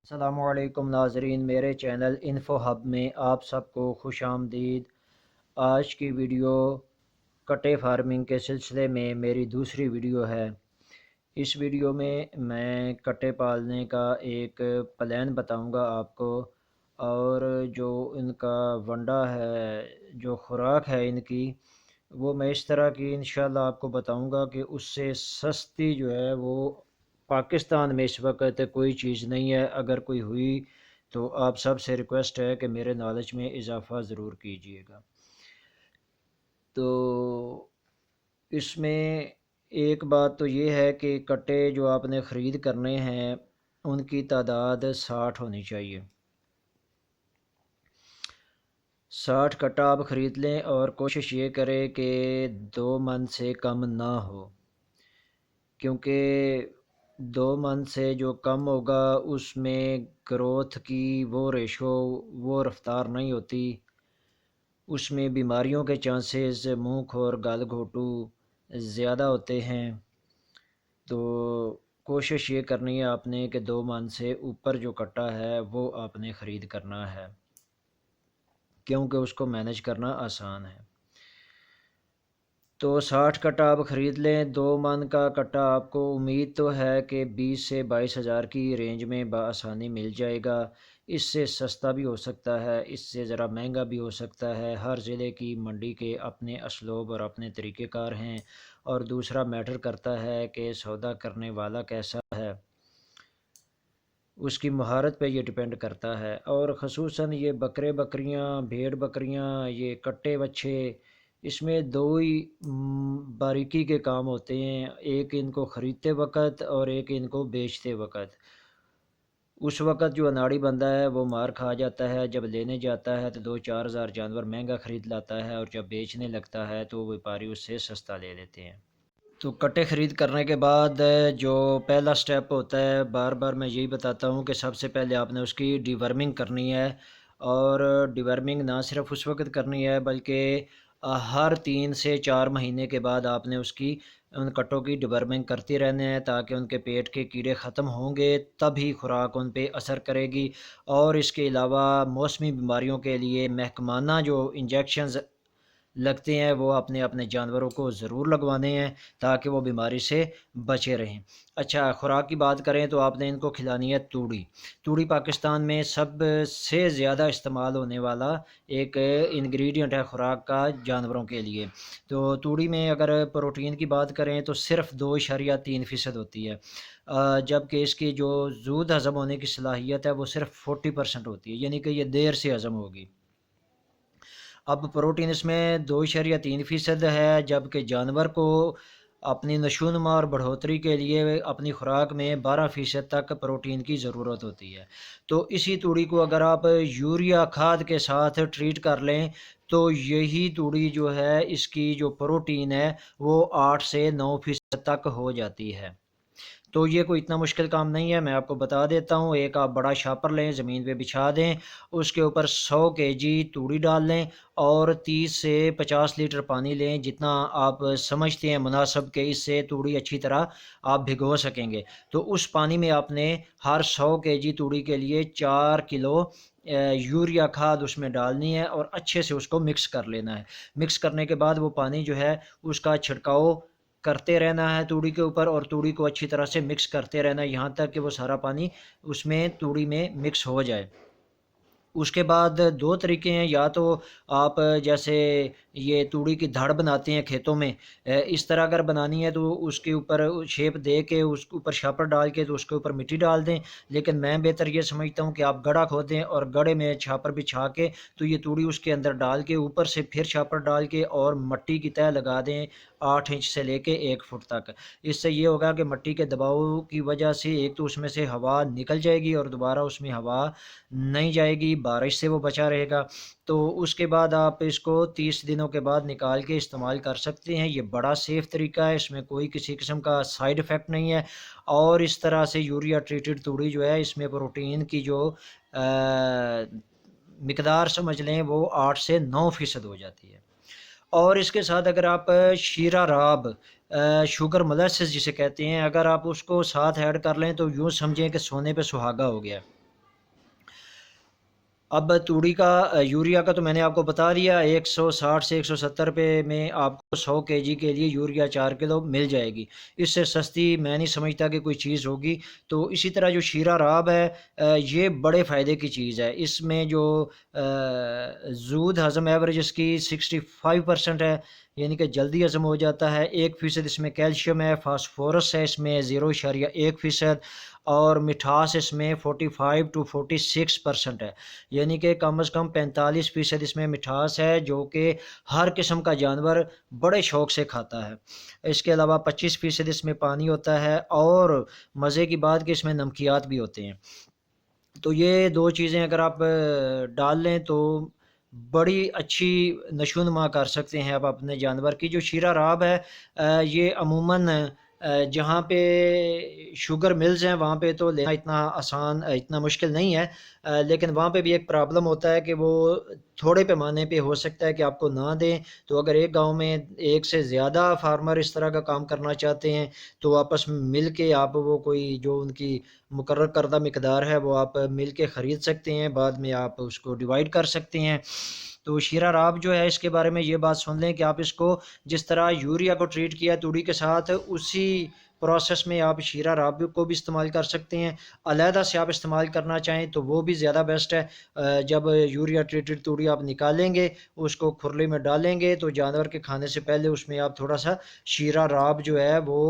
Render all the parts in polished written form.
السلام علیکم ناظرین، میرے چینل انفو ہب میں آپ سب کو خوش آمدید۔ آج کی ویڈیو کٹے فارمنگ کے سلسلے میں میری دوسری ویڈیو ہے۔ اس ویڈیو میں کٹے پالنے کا ایک پلان بتاؤں گا آپ کو، اور جو ان کا ونڈا ہے، جو خوراک ہے ان کی، وہ میں اس طرح کی انشاءاللہ آپ کو بتاؤں گا کہ اس سے سستی جو ہے وہ پاکستان میں اس وقت کوئی چیز نہیں ہے۔ اگر کوئی ہوئی تو آپ سب سے ریکویسٹ ہے کہ میرے نالج میں اضافہ ضرور کیجیے گا۔ تو اس میں ایک بات تو یہ ہے کہ کٹے جو آپ نے خرید کرنے ہیں ان کی تعداد 60 ہونی چاہیے۔ 60 کٹا آپ خرید لیں اور کوشش یہ کریں کہ 2 من سے کم نہ ہو، کیونکہ 2 من سے جو کم ہوگا اس میں گروتھ کی وہ ریشو، وہ رفتار نہیں ہوتی، اس میں بیماریوں کے چانسز، منہ کھور گل گھوٹو زیادہ ہوتے ہیں۔ تو کوشش یہ کرنی ہے آپ نے کہ 2 من سے اوپر جو کٹا ہے وہ آپ نے خرید کرنا ہے، کیونکہ اس کو مینج کرنا آسان ہے۔ تو 60 کٹا آپ خرید لیں۔ 2 من کا کٹا آپ کو امید تو ہے کہ 20 سے 22 ہزار کی رینج میں بآسانی مل جائے گا۔ اس سے سستا بھی ہو سکتا ہے، اس سے ذرا مہنگا بھی ہو سکتا ہے۔ ہر ضلع کی منڈی کے اپنے اسلوب اور اپنے طریقہ کار ہیں، اور دوسرا میٹر کرتا ہے کہ سودا کرنے والا کیسا ہے، اس کی مہارت پہ یہ ڈیپینڈ کرتا ہے۔ اور خصوصاً یہ بکرے بکریاں، بھیڑ بکریاں، یہ کٹے بچھے، اس میں دو ہی باریکی کے کام ہوتے ہیں، ایک ان کو خریدتے وقت اور ایک ان کو بیچتے وقت۔ اس وقت جو اناڑی بندہ ہے وہ مار کھا جاتا ہے، جب لینے جاتا ہے تو 2-4 ہزار جانور مہنگا خرید لاتا ہے، اور جب بیچنے لگتا ہے تو ویپاری اس سے سستا لے لیتے ہیں۔ تو کٹے خرید کرنے کے بعد جو پہلا سٹیپ ہوتا ہے، بار بار میں یہی بتاتا ہوں کہ سب سے پہلے آپ نے اس کی ڈی ورمنگ کرنی ہے، اور ڈی ورمنگ نہ صرف اس وقت کرنی ہے بلکہ ہر 3 سے 4 مہینے کے بعد آپ نے اس کی ان کٹوں کی ڈی ورمنگ کرتی رہنے ہیں، تاکہ ان کے پیٹ کے کیڑے ختم ہوں گے تب ہی خوراک ان پہ اثر کرے گی۔ اور اس کے علاوہ موسمی بیماریوں کے لیے محکمانہ جو انجیکشنز لگتے ہیں وہ اپنے اپنے جانوروں کو ضرور لگوانے ہیں، تاکہ وہ بیماری سے بچے رہیں۔ اچھا، خوراک کی بات کریں تو آپ نے ان کو کھلانی ہے توڑی۔ توڑی پاکستان میں سب سے زیادہ استعمال ہونے والا ایک انگریڈینٹ ہے خوراک کا جانوروں کے لیے۔ تو توڑی میں اگر پروٹین کی بات کریں تو صرف 2.3% ہوتی ہے، جبکہ اس کی جو زود ہضم ہونے کی صلاحیت ہے وہ صرف 40% ہوتی ہے، یعنی کہ یہ دیر سے ہضم ہوگی۔ اب پروٹین اس میں 2.3% ہے، جبکہ جانور کو اپنی نشوونما اور بڑھوتری کے لیے اپنی خوراک میں 12% تک پروٹین کی ضرورت ہوتی ہے۔ تو اسی توڑی کو اگر آپ یوریا کھاد کے ساتھ ٹریٹ کر لیں تو یہی توڑی جو ہے اس کی جو پروٹین ہے وہ 8 سے 9% تک ہو جاتی ہے۔ تو یہ کوئی اتنا مشکل کام نہیں ہے، میں آپ کو بتا دیتا ہوں۔ ایک آپ بڑا شاپر لیں، زمین پہ بچھا دیں، اس کے اوپر 100 kg توڑی ڈال لیں، اور 30 سے 50 لیٹر پانی لیں، جتنا آپ سمجھتے ہیں مناسب کہ اس سے توڑی اچھی طرح آپ بھگو سکیں گے۔ تو اس پانی میں آپ نے ہر 100 kg توڑی کے لیے 4 کلو یوریا کھاد اس میں ڈالنی ہے، اور اچھے سے اس کو مکس کر لینا ہے۔ مکس کرنے کے بعد وہ پانی جو ہے اس کا چھڑکاؤ کرتے رہنا ہے توڑی کے اوپر، اور توڑی کو اچھی طرح سے مکس کرتے رہنا ہے یہاں تک کہ وہ سارا پانی اس میں توڑی میں مکس ہو جائے۔ اس کے بعد 2 طریقے ہیں، یا تو آپ جیسے یہ توڑی کی دھڑ بناتے ہیں کھیتوں میں، اس طرح اگر بنانی ہے تو اس کے اوپر شیپ دے کے اس کے اوپر شاپر ڈال کے تو اس کے اوپر مٹی ڈال دیں، لیکن میں بہتر یہ سمجھتا ہوں کہ آپ گڑھا کھودیں اور گڑھے میں چھاپر بچھا کے تو یہ توڑی اس کے اندر ڈال کے اوپر سے پھر چھاپر ڈال کے اور مٹی کی تہہ لگا دیں 8 انچ سے لے کے 1 فٹ تک۔ اس سے یہ ہوگا کہ مٹی کے دباؤ کی وجہ سے ایک تو اس میں سے ہوا نکل جائے گی، اور دوبارہ اس میں ہوا نہیں جائے گی، بارش سے وہ بچا رہے گا۔ تو اس کے بعد آپ اس کو 30 دنوں کے بعد نکال کے استعمال کر سکتے ہیں۔ یہ بڑا سیف طریقہ ہے، اس میں کوئی کسی قسم کا سائیڈ ایفیکٹ نہیں ہے، اور اس طرح سے یوریا ٹریٹڈ توڑی جو ہے اس میں پروٹین کی جو مقدار سمجھ لیں وہ 8 سے 9% ہو جاتی ہے۔ اور اس کے ساتھ اگر آپ شیرہ راب، شوگر ملسز جسے کہتے ہیں، اگر آپ اس کو ساتھ ایڈ کر لیں تو یوں سمجھیں کہ سونے پہ سہاگا ہو گیا۔ اب تُوڑی کا یوریا کا تو میں نے آپ کو بتا دیا، 160 سے 170 روپے میں آپ کو 100 kg کے لیے یوریا 4 کلو مل جائے گی۔ اس سے سستی میں نہیں سمجھتا کہ کوئی چیز ہوگی۔ تو اسی طرح جو شیرہ راب ہے یہ بڑے فائدے کی چیز ہے۔ اس میں جو زود ہضم ایوریج اس کی 65% ہے، یعنی کہ جلدی ہضم ہو جاتا ہے۔ 1% اس میں کیلشیم ہے، فاسفورس ہے اس میں 0.1%، اور مٹھاس اس میں 45 to 46% ہے، یعنی کہ کم از کم 45% اس میں مٹھاس ہے، جو کہ ہر قسم کا جانور بڑے شوق سے کھاتا ہے۔ اس کے علاوہ 25% اس میں پانی ہوتا ہے، اور مزے کی بات کہ اس میں نمکیات بھی ہوتے ہیں۔ تو یہ دو چیزیں اگر آپ ڈال لیں تو بڑی اچھی نشو نما کر سکتے ہیں آپ اپنے جانور کی۔ جو شیرہ راب ہے یہ عموماً جہاں پہ شوگر ملز ہیں وہاں پہ تو لینا اتنا آسان اتنا مشکل نہیں ہے، لیکن وہاں پہ بھی ایک پرابلم ہوتا ہے کہ وہ تھوڑے پیمانے پہ ہو سکتا ہے کہ آپ کو نہ دیں۔ تو اگر ایک گاؤں میں ایک سے زیادہ فارمر اس طرح کا کام کرنا چاہتے ہیں تو آپس میں مل کے آپ وہ کوئی جو ان کی مقرر کردہ مقدار ہے وہ آپ مل کے خرید سکتے ہیں، بعد میں آپ اس کو ڈیوائڈ کر سکتے ہیں۔ تو شیرہ راب جو ہے اس کے بارے میں یہ بات سن لیں کہ آپ اس کو جس طرح یوریا کو ٹریٹ کیا توڑی کے ساتھ، اسی پروسیس میں آپ شیرہ راب کو بھی استعمال کر سکتے ہیں۔ علیحدہ سے آپ استعمال کرنا چاہیں تو وہ بھی زیادہ بیسٹ ہے۔ جب یوریا ٹریٹڈ توڑی آپ نکالیں گے، اس کو کھرلی میں ڈالیں گے تو جانور کے کھانے سے پہلے اس میں آپ تھوڑا سا شیرہ راب جو ہے وہ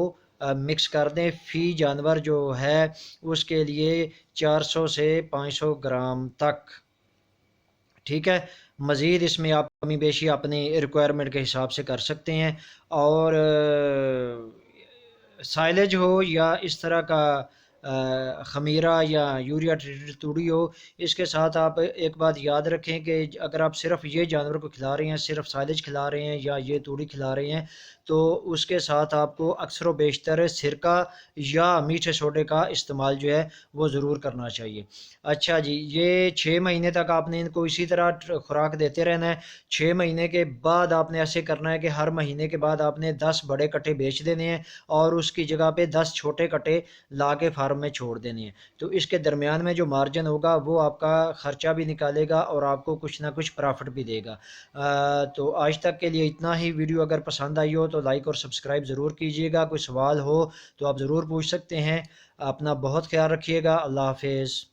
مکس کر دیں۔ فی جانور جو ہے اس کے لیے 400 سے 500 گرام تک، ٹھیک ہے۔ مزید اس میں آپ کمی بیشی اپنی ریکوائرمنٹ کے حساب سے کر سکتے ہیں۔ اور سائلیج ہو یا اس طرح کا خمیرہ یا یوریا ٹریٹڈ توڑی ہو، اس کے ساتھ آپ ایک بات یاد رکھیں کہ اگر آپ صرف یہ جانور کو کھلا رہے ہیں، صرف سائلیج کھلا رہے ہیں یا یہ توڑی کھلا رہے ہیں، تو اس کے ساتھ آپ کو اکثر و بیشتر سرکہ یا میٹھے سوڈے کا استعمال جو ہے وہ ضرور کرنا چاہیے۔ اچھا جی، یہ 6 مہینے تک آپ نے ان کو اسی طرح خوراک دیتے رہنا ہے۔ 6 مہینے کے بعد آپ نے ایسے کرنا ہے کہ ہر مہینے کے بعد آپ نے 10 بڑے کٹے بیچ دینے ہیں، اور اس کی جگہ پہ 10 چھوٹے کٹے لا کے فارم میں چھوڑ دینے ہیں۔ تو اس کے درمیان میں جو مارجن ہوگا وہ آپ کا خرچہ بھی نکالے گا اور آپ کو کچھ نہ کچھ پرافٹ بھی دے گا۔ تو آج تک کے لیے اتنا ہی۔ ویڈیو اگر پسند آئی ہو تو لائک اور سبسکرائب ضرور کیجیے گا۔ کوئی سوال ہو تو آپ ضرور پوچھ سکتے ہیں۔ اپنا بہت خیال رکھیے گا۔ اللہ حافظ۔